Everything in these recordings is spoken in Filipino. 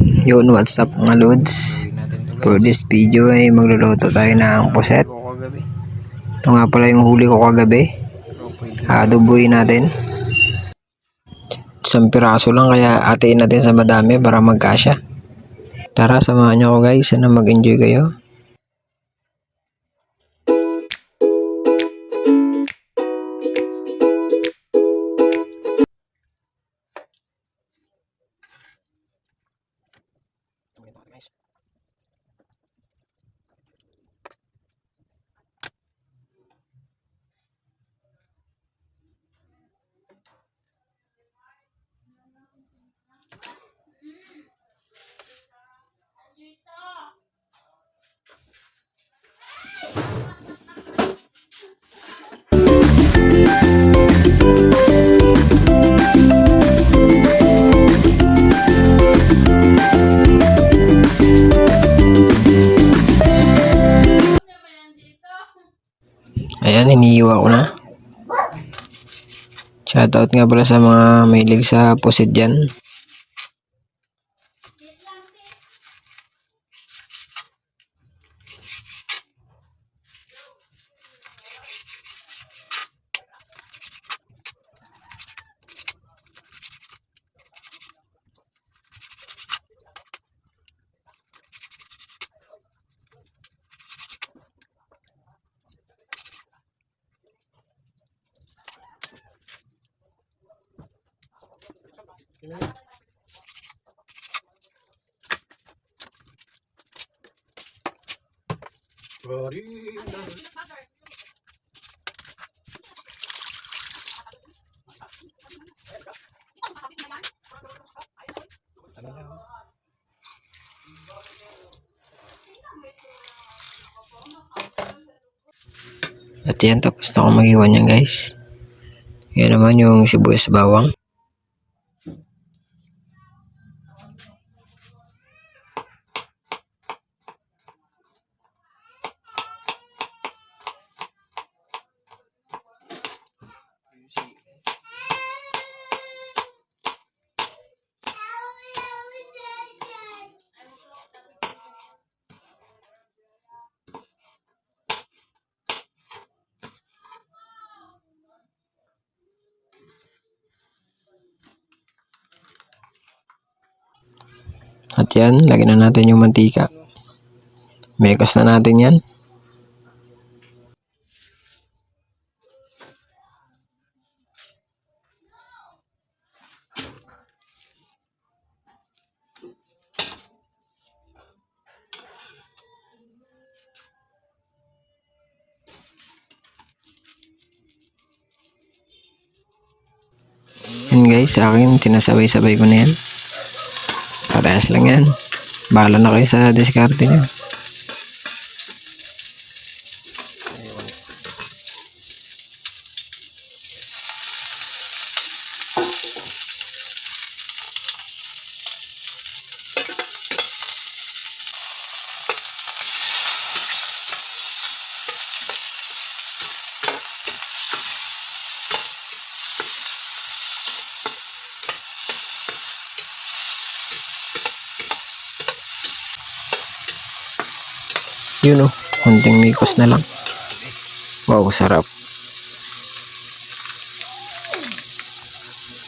Yun, what's up mga lods? For this video ay magluluto tayo ng puset. Ito nga pala yung huli ko kagabi. Adoboy natin. Isang piraso lang kaya atiin natin sa madami para magkasya. Tara, samahan niyo ako guys. Sana mag-enjoy kayo. Ayan, hinihiwa ko na. Shoutout nga pala sa mga mahilig sa pusit dyan. At yan, tapos na akong mag-iwan yan guys. Yan naman yung sibuyas bawang. At yan, lagyan na natin yung mantika. Mekos na natin yan. Yan guys, sa akin tinasabay-sabay ko na yan. Parehas lang yan. Bahala na kayo sa diskarte nyo. Yun o, konting mikos na lang. Wow, sarap.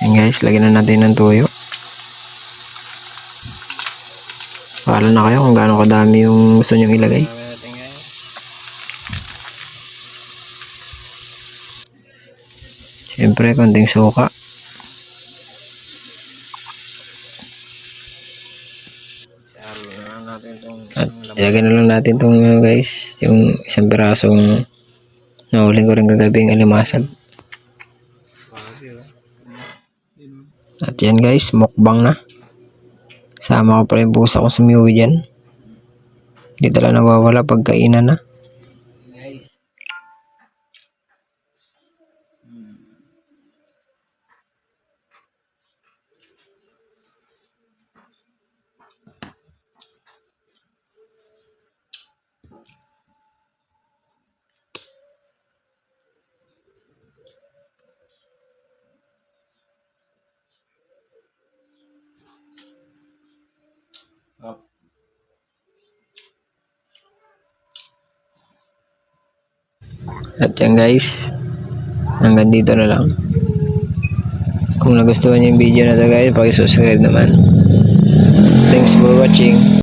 Yan guys, lagyan na natin ng toyo. Bahala na kayo kung gaano kadami yung gusto nyo ilagay. Siyempre, konting suka. At ilagay na lang natin itong guys, yung isang pirasong nahuling ko rin kagabing alimasag. At yan guys, mukbang na. Sama ko pa rin pusa ko sa miwi dyan. Hindi talaga nawawala pagkainan na. At yan guys, hanggang dito na lang. Kung nagustuhan niyo yung video na to guys, paki-subscribe naman. Thanks for watching.